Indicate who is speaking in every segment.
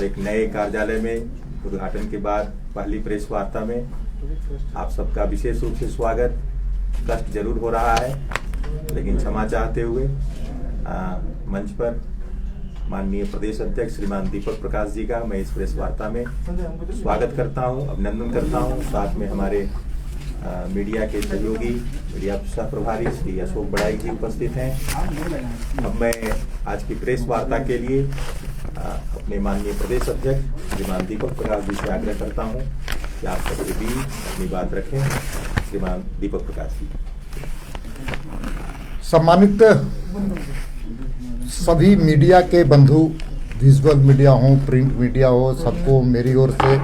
Speaker 1: और एक नए कार्यालय में उद्घाटन के बाद पहली प्रेस वार्ता में आप सबका विशेष रूप से स्वागत। कष्ट जरूर हो रहा है, लेकिन क्षमा चाहते हुए मंच पर माननीय प्रदेश अध्यक्ष श्रीमान दीपक प्रकाश जी का मैं इस प्रेस वार्ता में स्वागत करता हूं, अभिनंदन करता हूं। साथ में हमारे मीडिया के सहयोगी, मीडिया सह प्रभारी श्री अशोक बड़ाई जी उपस्थित हैं। अब मैं आज की प्रेस वार्ता के लिए अपने माननीय प्रदेश अध्यक्ष श्रीमान दीपक प्रकाश जी से आग्रह करता हूं कि आप सबके बीच अपनी बात रखें। श्रीमान दीपक प्रकाश जी।
Speaker 2: सम्मानित सभी मीडिया के बंधु, विजुअल मीडिया हो, प्रिंट मीडिया हो, सबको मेरी ओर से,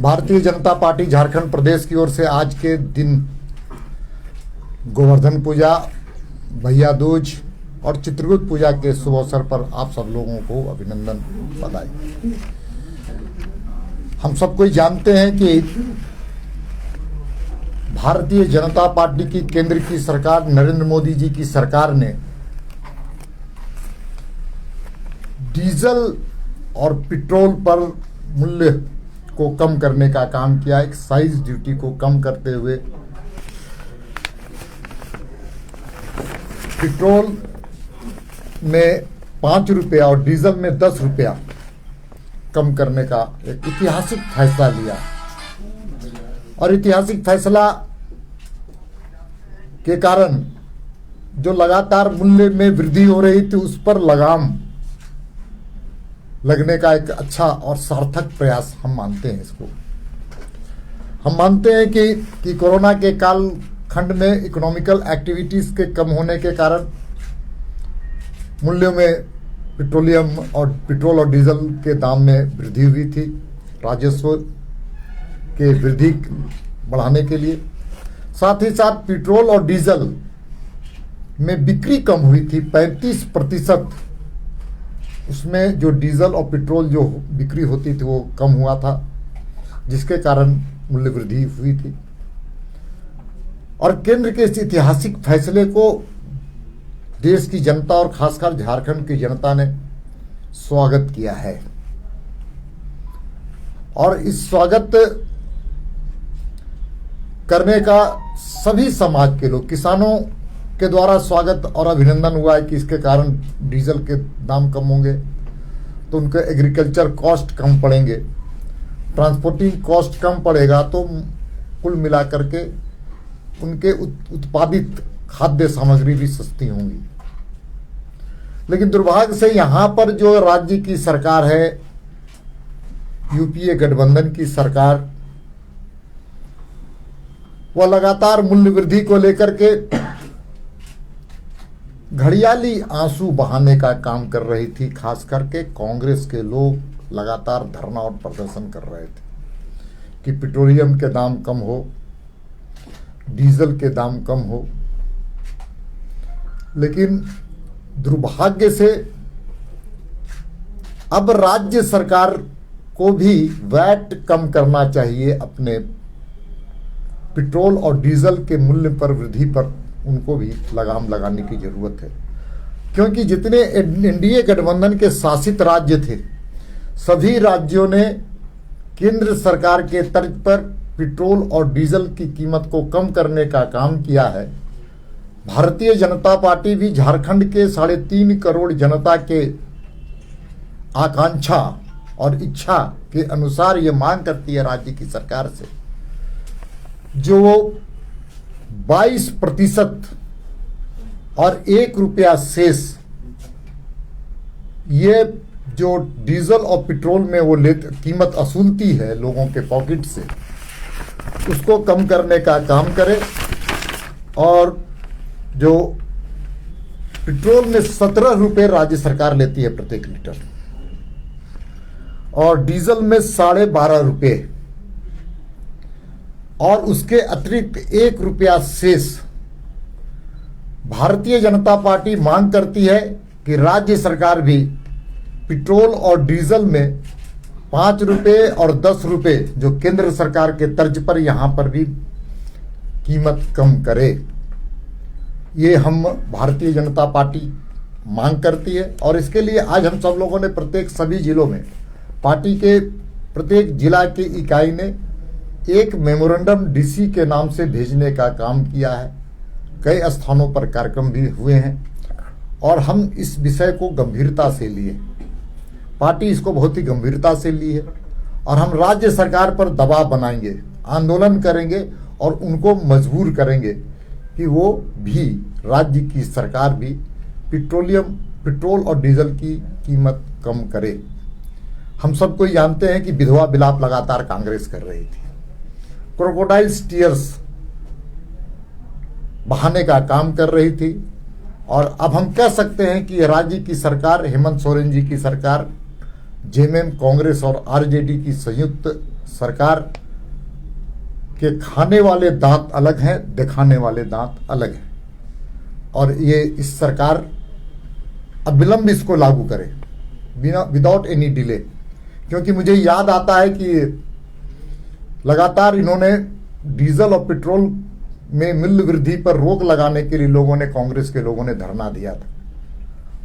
Speaker 2: भारतीय जनता पार्टी झारखंड प्रदेश की ओर से आज के दिन गोवर्धन पूजा, भैया दूज और चित्रगुप्त पूजा के शुभ अवसर पर आप सब लोगों को अभिनंदन, बधाई। हम सब कोई जानते हैं कि भारतीय जनता पार्टी की केंद्र की सरकार, नरेंद्र मोदी जी की सरकार ने डीजल और पेट्रोल पर मूल्य को कम करने का काम किया। एक्साइज ड्यूटी को कम करते हुए पेट्रोल में 5 रुपया और डीजल में 10 रुपया कम करने का एक ऐतिहासिक फैसला लिया। और ऐतिहासिक फैसला के कारण जो लगातार मूल्य में वृद्धि हो रही थी, उस पर लगाम लगने का एक अच्छा और सार्थक प्रयास हम मानते हैं। इसको हम मानते हैं कि कोरोना के काल खंड में इकोनॉमिकल एक्टिविटीज के कम होने के कारण मूल्यों में पेट्रोल और डीजल के दाम में वृद्धि हुई थी। राजस्व के वृद्धि बढ़ाने के लिए, साथ ही साथ पेट्रोल और डीजल में बिक्री कम हुई थी 35%। उसमें जो डीजल और पेट्रोल जो बिक्री होती थी वो कम हुआ था, जिसके कारण मूल्य वृद्धि हुई थी। और केंद्र के इस ऐतिहासिक फैसले को देश की जनता और खासकर झारखंड की जनता ने स्वागत किया है। और इस स्वागत करने का सभी समाज के लोग, किसानों के द्वारा स्वागत और अभिनंदन हुआ है कि इसके कारण डीजल के दाम कम होंगे तो उनके एग्रीकल्चर कॉस्ट कम पड़ेंगे, ट्रांसपोर्टिंग कॉस्ट कम पड़ेगा, तो कुल मिलाकर के उनके उत्पादित खाद्य सामग्री भी सस्ती होंगी। लेकिन दुर्भाग्य से यहाँ पर जो राज्य की सरकार है, यूपीए गठबंधन की सरकार, वह लगातार मूल्य वृद्धि को लेकर के घड़ियाली आंसू बहाने का काम कर रही थी। खास करके कांग्रेस के लोग लगातार धरना और प्रदर्शन कर रहे थे कि पेट्रोलियम के दाम कम हो, डीजल के दाम कम हो। लेकिन दुर्भाग्य से अब राज्य सरकार को भी वैट कम करना चाहिए। अपने पेट्रोल और डीजल के मूल्य पर वृद्धि पर उनको भी लगाम लगाने की जरूरत है, क्योंकि जितने एनडीए गठबंधन के शासित राज्य थे, सभी राज्यों ने केंद्र सरकार के तर्ज पर पेट्रोल और डीजल की कीमत को कम करने का काम किया है। भारतीय जनता पार्टी भी झारखंड के 3.5 करोड़ जनता के आकांक्षा और इच्छा के अनुसार ये मांग करती है राज्य की सरकार से, जो 22% और 1 रुपया शेष ये जो डीजल और पेट्रोल में वो कीमत असूलती है लोगों के पॉकेट से, उसको कम करने का काम करे। और जो पेट्रोल में 17 रुपये राज्य सरकार लेती है प्रत्येक लीटर, और डीजल में 12.5 रुपये, और उसके अतिरिक्त 1 रुपया शेष भारतीय जनता पार्टी मांग करती है कि राज्य सरकार भी पेट्रोल और डीजल में 5 रुपये और 10 रुपये जो केंद्र सरकार के तर्ज पर यहाँ पर भी कीमत कम करे। ये हम भारतीय जनता पार्टी मांग करती है। और इसके लिए आज हम सब लोगों ने प्रत्येक सभी जिलों में पार्टी के प्रत्येक जिला की इकाई ने एक मेमोरेंडम डीसी के नाम से भेजने का काम किया है। कई स्थानों पर कार्यक्रम भी हुए हैं और हम इस विषय को गंभीरता से लिए, पार्टी इसको बहुत ही गंभीरता से ली है और हम राज्य सरकार पर दबाव बनाएंगे, आंदोलन करेंगे और उनको मजबूर करेंगे कि वो भी, राज्य की सरकार भी पेट्रोल और डीजल की कीमत कम करे। हम सबको जानते हैं कि विधवा विलाप लगातार कांग्रेस कर रही थी, क्रोकोडाइल्स टीयर्स बहाने का काम कर रही थी और अब हम कह सकते हैं कि राज्य की सरकार, हेमंत सोरेन जी की सरकार, जेएमएम कांग्रेस और आरजेडी की संयुक्त सरकार के खाने वाले दांत अलग हैं, दिखाने वाले दांत अलग हैं और ये इस सरकार अविलंब इसको लागू करे, विदाउट एनी डिले। क्योंकि मुझे याद आता है कि लगातार इन्होंने डीजल और पेट्रोल में मूल्य वृद्धि पर रोक लगाने के लिए कांग्रेस के लोगों ने धरना दिया था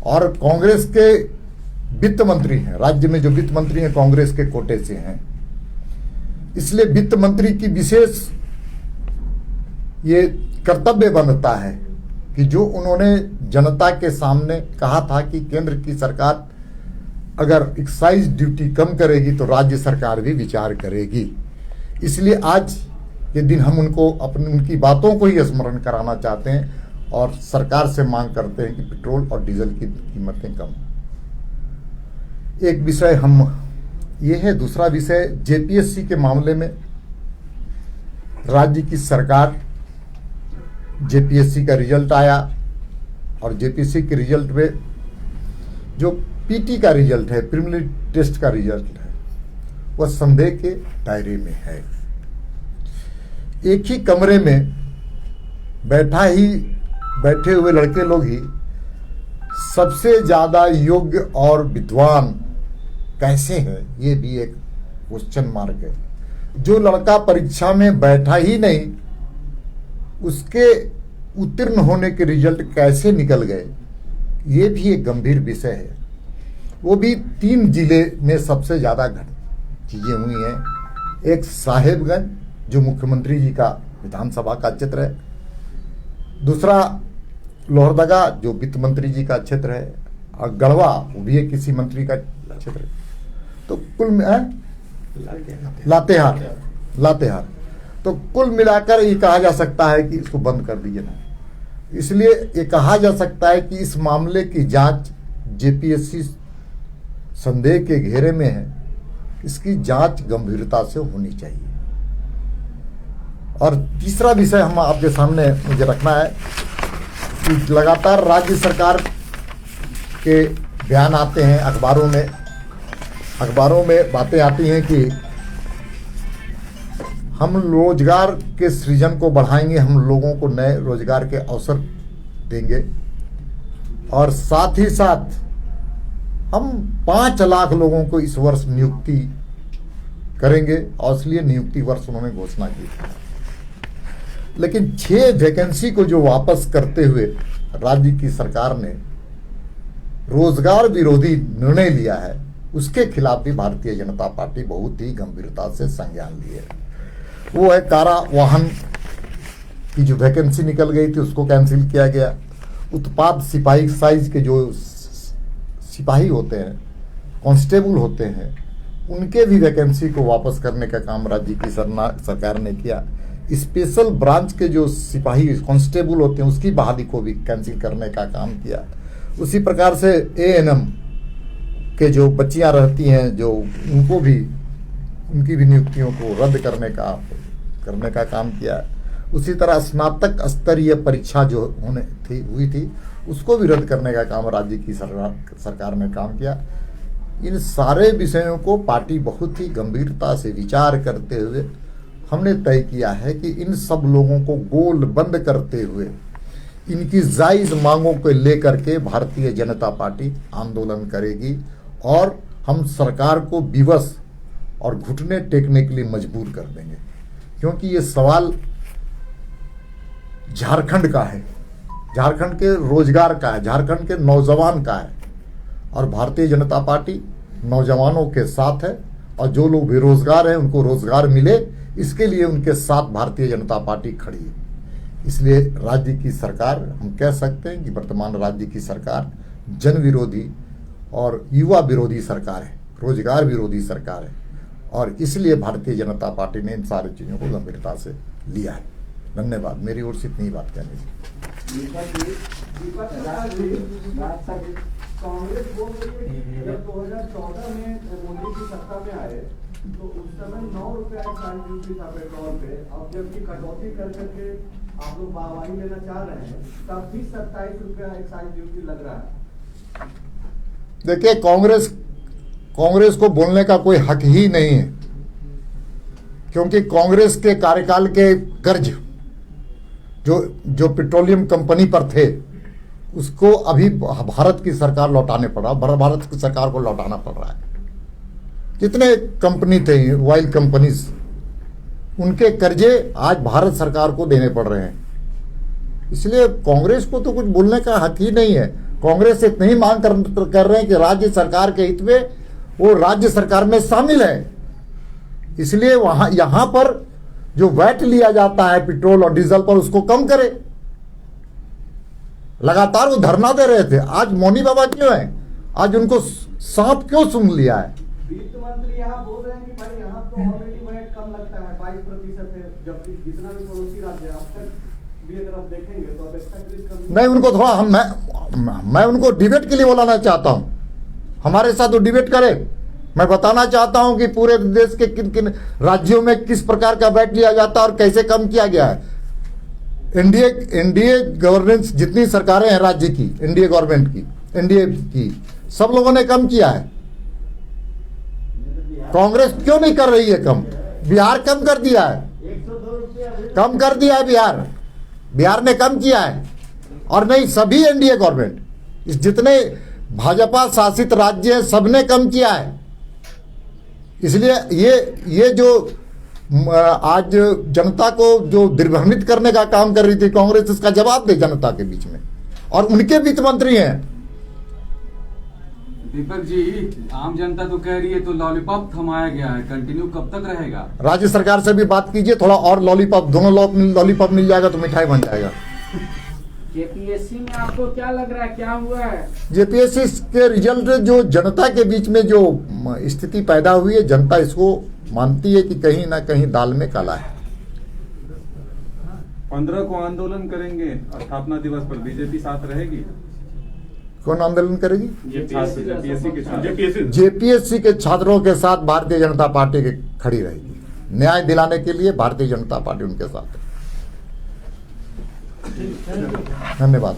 Speaker 2: और कांग्रेस के वित्त मंत्री हैं, राज्य में जो वित्त मंत्री हैं कांग्रेस के कोटे से हैं, इसलिए वित्त मंत्री की विशेष ये कर्तव्य बनता है कि जो उन्होंने जनता के सामने कहा था कि केंद्र की सरकार अगर एक्साइज ड्यूटी कम करेगी तो राज्य सरकार भी विचार करेगी। इसलिए आज ये दिन हम उनकी बातों को ही स्मरण कराना चाहते हैं और सरकार से मांग करते हैं कि पेट्रोल और डीजल की कीमतें कम। एक विषय ये है। दूसरा विषय, जेपीएससी के मामले में राज्य की सरकार, जेपीएससी का रिजल्ट आया और जेपीएससी के रिजल्ट में जो पीटी का रिजल्ट है, प्रीलिमिनरी टेस्ट का रिजल्ट है, वह संदेह के दायरे में है। एक ही कमरे में बैठे हुए लड़के लोग ही सबसे ज्यादा योग्य और विद्वान कैसे हैं, ये भी एक क्वेश्चन मार्क है। जो लड़का परीक्षा में बैठा ही नहीं, उसके उत्तीर्ण होने के रिजल्ट कैसे निकल गए, ये भी एक गंभीर विषय है। वो भी 3 जिले में सबसे ज्यादा चीजें हुई हैं। एक साहेबगंज, जो मुख्यमंत्री जी का विधानसभा का क्षेत्र है, दूसरा लोहरदगा, जो वित्त मंत्री जी का क्षेत्र है, और गढ़वा, वो भी एक किसी मंत्री का क्षेत्र है। तो कुल लातेहार, तो कुल मिलाकर ये कहा जा सकता है कि इसको बंद कर दीजिए ना। इसलिए ये कहा जा सकता है कि इस मामले की जांच जेपीएससी संदेह के घेरे में है, इसकी जांच गंभीरता से होनी चाहिए। और तीसरा विषय हम आपके सामने मुझे रखना है कि लगातार राज्य सरकार के बयान आते हैं, अखबारों में बातें आती हैं कि हम रोजगार के सृजन को बढ़ाएंगे, हम लोगों को नए रोजगार के अवसर देंगे और साथ ही साथ हम 5 लाख लोगों को इस वर्ष नियुक्ति करेंगे और इसलिए नियुक्ति वर्ष उन्होंने घोषणा की। लेकिन 6 वैकेंसी को जो वापस करते हुए राज्य की सरकार ने रोजगार विरोधी निर्णय लिया है, उसके खिलाफ भी भारतीय जनता पार्टी बहुत ही गंभीरता से संज्ञान लिए। वो है कारा वाहन की जो वैकेंसी निकल गई थी, उसको कैंसिल किया गया। उत्पाद सिपाही साइज के जो सिपाही होते हैं, कांस्टेबल होते हैं, उनके भी वैकेंसी को वापस करने का काम राज्य की सरकार ने किया। स्पेशल ब्रांच के जो सिपाही कांस्टेबल होते हैं, उसकी बहाली को भी कैंसिल करने का काम किया। उसी प्रकार से एएनएम के जो बच्चियां रहती हैं, जो उनकी भी नियुक्तियों को रद्द करने का काम किया। उसी तरह स्नातक स्तरीय परीक्षा जो हुई थी, उसको भी रद्द करने का काम राज्य की सरकार ने काम किया। इन सारे विषयों को पार्टी बहुत ही गंभीरता से विचार करते हुए हमने तय किया है कि इन सब लोगों को गोल बंद करते हुए इनकी जायज मांगों को लेकर के भारतीय जनता पार्टी आंदोलन करेगी और हम सरकार को विवश और घुटने टेकने के लिए मजबूर कर देंगे। क्योंकि ये सवाल झारखंड का है, झारखंड के रोजगार का है, झारखंड के नौजवान का है। और भारतीय जनता पार्टी नौजवानों के साथ है, और जो लोग बेरोजगार हैं उनको रोजगार मिले, इसके लिए उनके साथ भारतीय जनता पार्टी खड़ी है। इसलिए राज्य की सरकार, हम कह सकते हैं कि वर्तमान राज्य की सरकार जन विरोधी और युवा विरोधी सरकार है, रोजगार विरोधी सरकार है, और इसलिए भारतीय जनता पार्टी ने इन सारी चीज़ों को गंभीरता से लिया है। धन्यवाद। मेरी ओर से इतनी बात कहने की।
Speaker 3: कांग्रेस बोल रही है कि जब 2014 में मोदी की सत्ता में आए तो उस समय 9 रुपया एक्साइज ड्यूटी था पेट्रोल पे। अब जबकि कटौती कर करके आप लोग वाहवाही लेना चाह रहे हैं, तब भी 27 रुपया एक्साइज ड्यूटी लग रहा है।
Speaker 2: देखिए, कांग्रेस को बोलने का कोई हक ही नहीं है, क्योंकि कांग्रेस के कार्यकाल के कर्ज जो पेट्रोलियम कंपनी पर थे, उसको अभी भारत की सरकार लौटाने पड़ रहा, भारत की सरकार को लौटाना पड़ रहा है। जितने कंपनी थे ऑयल कंपनीज, उनके कर्जे आज भारत सरकार को देने पड़ रहे हैं। इसलिए कांग्रेस को तो कुछ बोलने का हक ही नहीं है। कांग्रेस इतनी ही मांग कर रहे हैं कि राज्य सरकार के हित में वो राज्य सरकार में शामिल है। इसलिए यहां पर जो वैट लिया जाता है पेट्रोल और डीजल पर, उसको कम करे। लगातार वो धरना दे रहे थे, आज मौनी बाबा क्यों है? आज उनको सांप क्यों सूंघ लिया है?
Speaker 3: वित्त मंत्री यहाँ बोल रहे हैं कि भाई यहाँ तो ऑलरेडी वैट कम लगता है, 22% है, जबकि जितना भी पड़ोसी राज्य अब तक भी अगर आप देखेंगे तो अपेक्षाकृत
Speaker 2: नहीं, उनको थोड़ा मैं उनको डिबेट के लिए बुलाना चाहता हूं, हमारे साथ वो डिबेट करे। मैं बताना चाहता हूं कि पूरे देश के किन किन राज्यों में किस प्रकार का वैट लिया जाता है और कैसे कम किया गया है। एनडीए गवर्नेंस, जितनी सरकारें हैं राज्य की, एनडीए गवर्नमेंट की, एनडीए की, सब लोगों ने कम किया है। कांग्रेस क्यों नहीं कर रही है कम? बिहार कम कर दिया है, कम कर दिया है बिहार ने कम किया है। और नहीं, सभी एनडीए गवर्नमेंट, इस जितने भाजपा शासित राज्य हैं, सबने कम किया है। इसलिए ये जो आज जनता को जो दिग्भ्रमित करने का काम कर रही थी कांग्रेस, इसका जवाब दे जनता के बीच में। और उनके वित्त मंत्री हैं।
Speaker 4: दीपक जी, आम जनता तो कह रही है तो लॉलीपॉप थमाया गया है, कंटिन्यू कब तक रहेगा?
Speaker 2: राज्य सरकार से भी बात कीजिए, थोड़ा और लॉलीपॉप, दोनों लॉलीपॉप मिल जाएगा तो मिठाई बन जाएगा।
Speaker 5: जेपीएससी में आपको क्या लग रहा है, क्या हुआ है?
Speaker 2: जेपीएससी के रिजल्ट जो जनता के बीच में जो स्थिति पैदा हुई है, जनता इसको मानती है कि कहीं ना कहीं दाल में काला है।
Speaker 6: 15 को आंदोलन करेंगे, स्थापना दिवस पर बीजेपी साथ रहेगी।
Speaker 2: कौन आंदोलन करेगी?
Speaker 6: जेपीएससी
Speaker 2: के छात्रों के साथ भारतीय जनता पार्टी के खड़ी रहेगी। न्याय दिलाने के लिए भारतीय जनता पार्टी उनके साथ है। धन्यवाद।